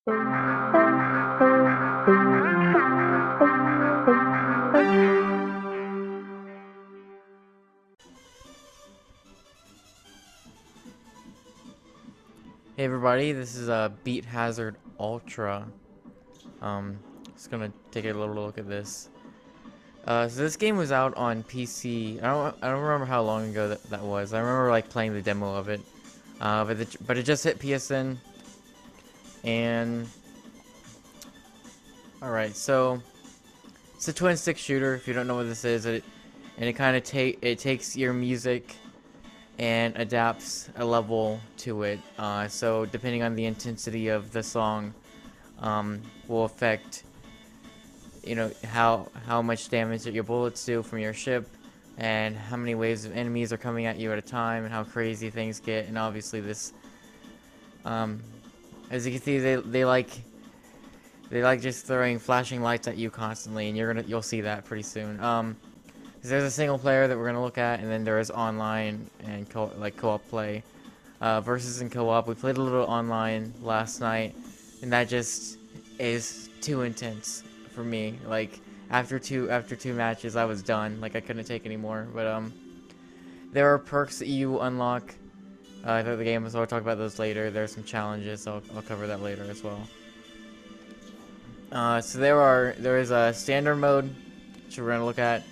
Hey everybody, this is Beat Hazard Ultra. Just gonna take a little look at this. So this game was out on PC. I don't remember how long ago that was. I remember like playing the demo of it. But it just hit PSN. And all right, so it's a twin stick shooter. If you don't know what this is, it kind of takes your music and adapts a level to it. So depending on the intensity of the song, will affect, how much damage that your bullets do from your ship, and how many waves of enemies are coming at you at a time, and how crazy things get. And obviously this, as you can see, they like just throwing flashing lights at you constantly, and you'll see that pretty soon. There's a single player that we're gonna look at, and then there is online and co-op play. Versus in co-op, we played a little online last night, and that just is too intense for me. Like after two matches, I was done. Like I couldn't take anymore. But there are perks that you unlock throughout the game, so I'll talk about those later. There's some challenges, so I'll cover that later as well. So there is a standard mode, which we're gonna look at.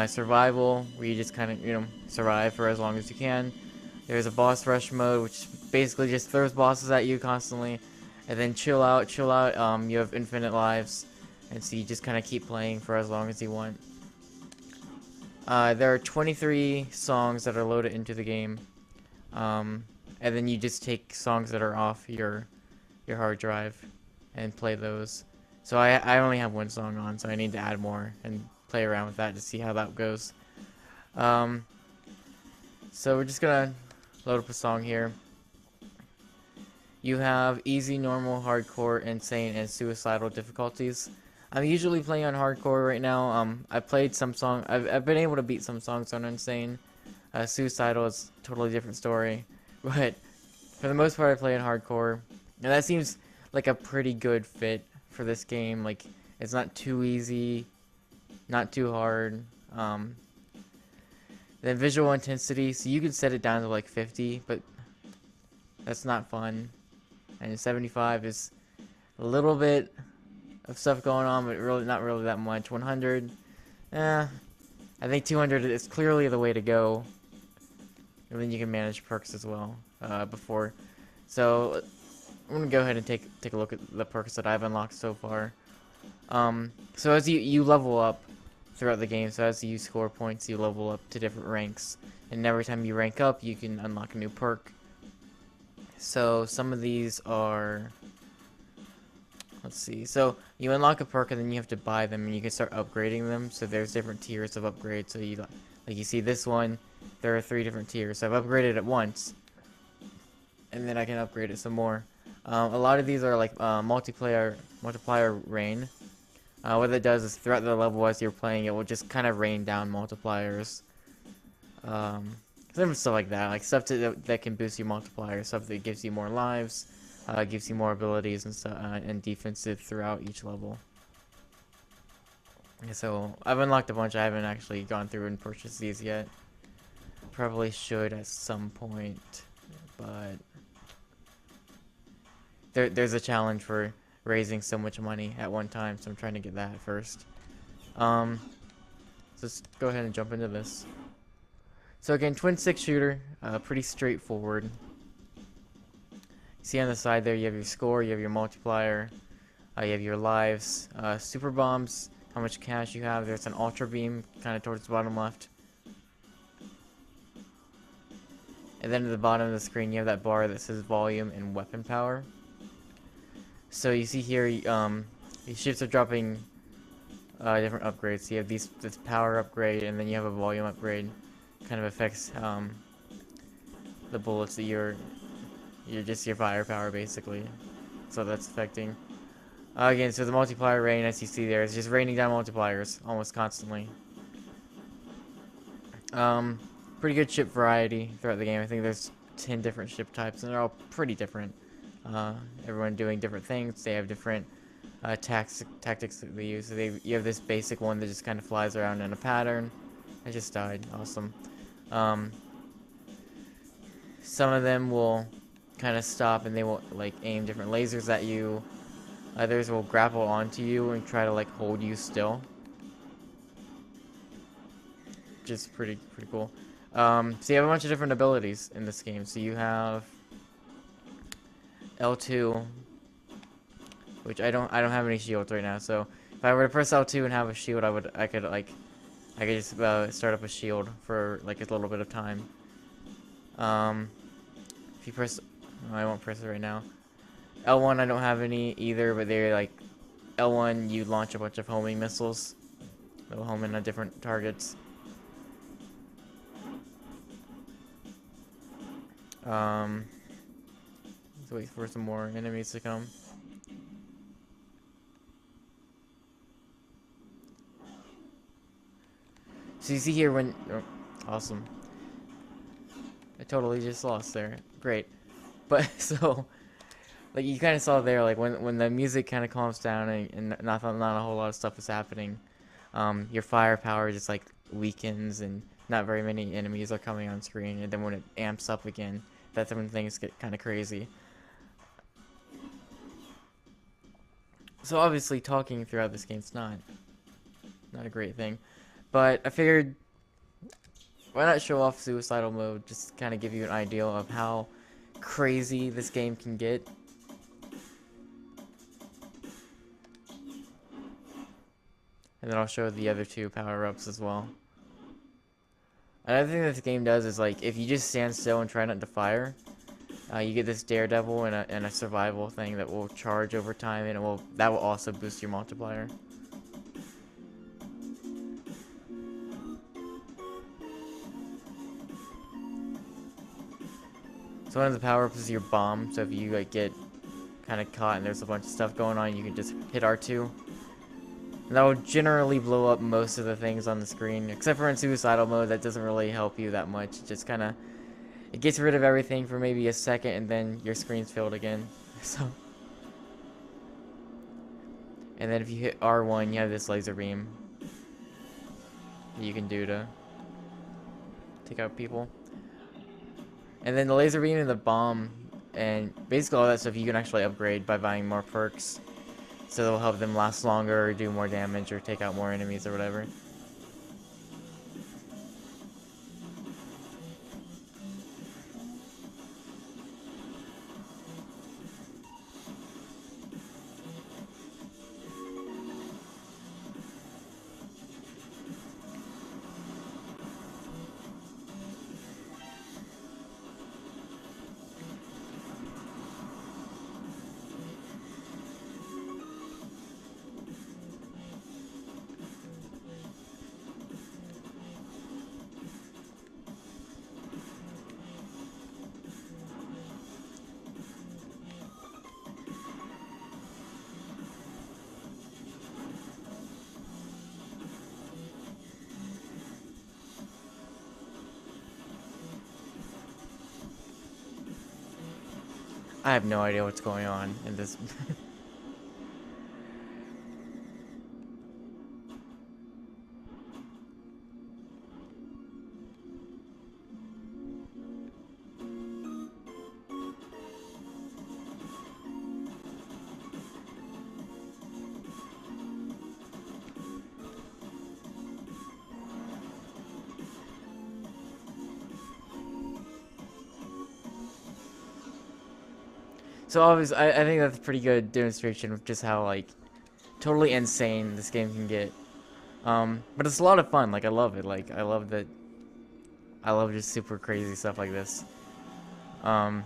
Survival, where you just kind of survive for as long as you can. There's a boss rush mode, which basically just throws bosses at you constantly. And then chill out. You have infinite lives, and so you just kind of keep playing for as long as you want. There are 23 songs that are loaded into the game, and then you just take songs that are off your hard drive and play those. So I only have one song on, so I need to add more and play around with that to see how that goes. So we're just gonna load up a song here. You have easy, normal, hardcore, insane, and suicidal difficulties. I'm usually playing on hardcore right now. I played some song. I've been able to beat some songs on insane. Suicidal is a totally different story, but for the most part, I play on hardcore, and that seems like a pretty good fit for this game. Like it's not too easy, not too hard. Then visual intensity, so you can set it down to like 50, but that's not fun. And 75 is a little bit of stuff going on, but really not really that much. 100, I think 200 is clearly the way to go. And then you can manage perks as well. So I'm gonna go ahead and take a look at the perks that I've unlocked so far. So as you level up throughout the game, so as you score points, you level up to different ranks, and every time you rank up, you can unlock a new perk. So some of these are, let's see, so you unlock a perk and then you have to buy them, and you can start upgrading them. So there's different tiers of upgrades. So you see this one, there are 3 different tiers. So I've upgraded it once, and then I can upgrade it some more. A lot of these are like multiplier rain. What that does is throughout the level as you're playing, it will just kind of rain down multipliers. Stuff like that, like stuff that can boost your multiplier, stuff that gives you more lives, gives you more abilities and stuff, and defensive throughout each level. So I've unlocked a bunch. I haven't actually gone through and purchased these yet. Probably should at some point, but there's a challenge for raising so much money at one time, so I'm trying to get that first. So let's go ahead and jump into this. So again, twin stick shooter, pretty straightforward. See on the side there, you have your score, you have your multiplier, you have your lives, super bombs, how much cash you have. There's an ultra beam kind of towards the bottom left. And then at the bottom of the screen, you have that bar that says volume and weapon power. So you see here, these ships are dropping different upgrades. So you have this power upgrade, and then you have a volume upgrade. Kind of affects the bullets that your firepower basically. So that's affecting. Again, so the multiplier rain, as you see there, is just raining down multipliers almost constantly. Pretty good ship variety throughout the game. I think there's 10 different ship types, and they're all pretty different. everyone doing different things. They have different tactics that they use. So you have this basic one that just kind of flies around in a pattern. I just died. Awesome. Um, some of them will kind of stop and they will like aim different lasers at you. Others will grapple onto you and try to like hold you still, which is pretty cool. So you have a bunch of different abilities in this game. So you have L2, which I don't have any shields right now. So if I were to press L2 and have a shield, I could just start up a shield for like a little bit of time. If you press, I won't press it right now. L1 I don't have any either, but they're like L1 you launch a bunch of homing missiles. They'll home in on different targets. Let's wait for some more enemies to come. So you see here when, oh, awesome. I totally just lost there. Great. But so, like you kind of saw there, like when the music kind of calms down and not a whole lot of stuff is happening, your firepower just like weakens and not very many enemies are coming on screen. And then when it amps up again, that's when things get kind of crazy. So obviously talking throughout this game is not a great thing, but I figured why not show off suicidal mode, just kind of give you an idea of how crazy this game can get. And then I'll show the other two power-ups as well. Another thing that this game does is like if you just stand still and try not to fire, you get this daredevil and a survival thing that will charge over time, and that will also boost your multiplier. So one of the power-ups is your bomb. So if you like get kind of caught and there's a bunch of stuff going on, you can just hit R2. And that will generally blow up most of the things on the screen, except for in suicidal mode. That doesn't really help you that much. It just kind of it gets rid of everything for maybe a second, and then your screen's filled again. So, and then if you hit R1, you have this laser beam that you can do to take out people. And then the laser beam and the bomb and basically all that stuff you can actually upgrade by buying more perks. So they'll help them last longer or do more damage or take out more enemies or whatever. I have no idea what's going on in this. So obviously, I think that's a pretty good demonstration of just how like totally insane this game can get. But it's a lot of fun. Like I love it. Like I love that. I love just super crazy stuff like this. I'm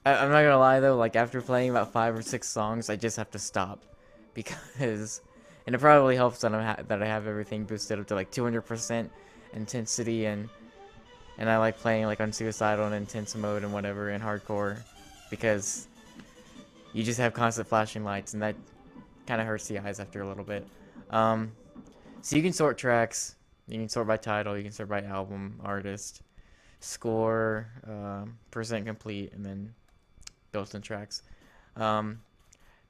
not gonna lie though. Like after playing about 5 or 6 songs, I just have to stop because, and it probably helps that that I have everything boosted up to like 200% intensity and I like playing like on suicidal and intense mode and whatever and hardcore because you just have constant flashing lights and that kind of hurts the eyes after a little bit. So you can sort tracks, you can sort by title, you can sort by album, artist. score, percent complete, and then built-in tracks. Um,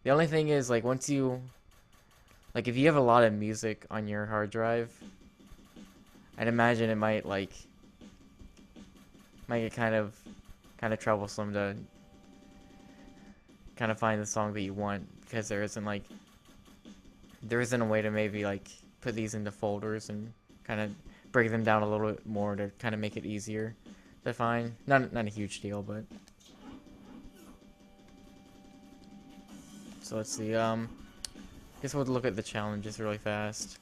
the only thing is, like, once you, like, if you have a lot of music on your hard drive, I'd imagine it might get kind of troublesome to kind of find the song that you want, because there isn't a way to maybe like put these into folders and kind of break them down a little bit more to kind of make it easier to find. Not a huge deal, but so let's see. Guess we'll look at the challenges really fast.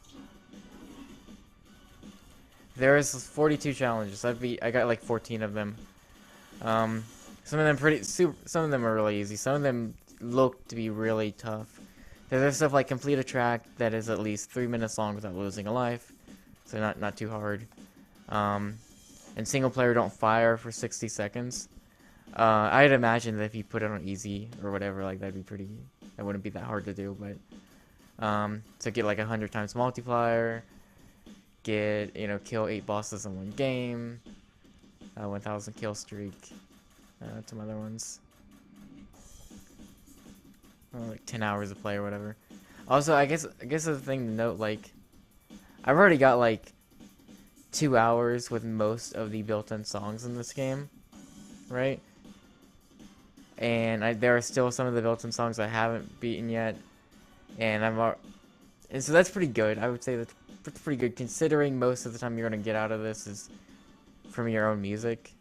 There's 42 challenges. I got like 14 of them. Some of them some of them are really easy. Some of them look to be really tough. There's stuff like complete a track that is at least 3 minutes long without losing a life, so not too hard. And single player don't fire for 60 seconds. I'd imagine that if you put it on easy or whatever, like that wouldn't be that hard to do. But to get like 100 times multiplier, kill 8 bosses in one game, 1,000 kill streak, some other ones. Like 10 hours of play or whatever. Also, I guess the thing to note, like, I've already got like 2 hours with most of the built-in songs in this game, right? And there are still some of the built-in songs I haven't beaten yet, and and so that's pretty good. I would say that's pretty good, considering most of the time you're gonna get out of this is from your own music.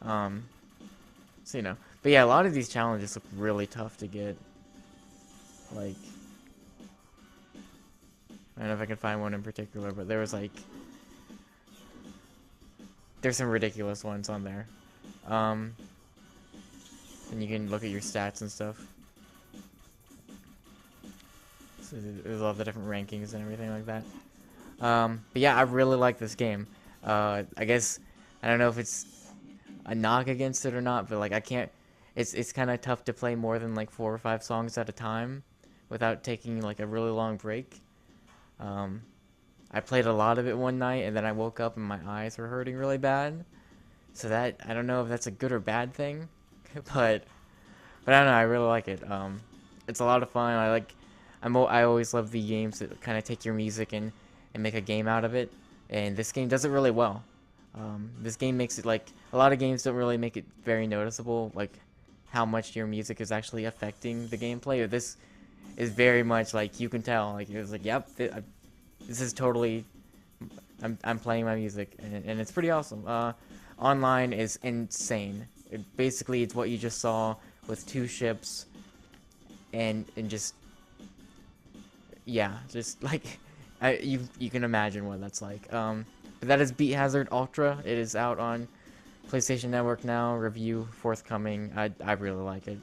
So but yeah, a lot of these challenges look really tough to get. Like, I don't know if I can find one in particular, but there's some ridiculous ones on there. And you can look at your stats and stuff. So there's all the different rankings and everything like that. But yeah, I really like this game. I guess I don't know if it's a knock against it or not, but like it's kind of tough to play more than like 4 or 5 songs at a time without taking like a really long break. I played a lot of it one night, and then I woke up and my eyes were hurting really bad. So that, I don't know if that's a good or bad thing, but I don't know, I really like it. It's a lot of fun. I always love the games that kind of take your music and make a game out of it, and this game does it really well. This game makes it, like, a lot of games don't really make it very noticeable, like how much your music is actually affecting the gameplay. This is very much like, you can tell, like, it was like, yep, this is totally, I'm playing my music, and it's pretty awesome. Online is insane. Basically, it's what you just saw with 2 ships, and just, yeah, just like, you can imagine what that's like. But that is Beat Hazard Ultra. It is out on PlayStation Network now. Review forthcoming. I really like it.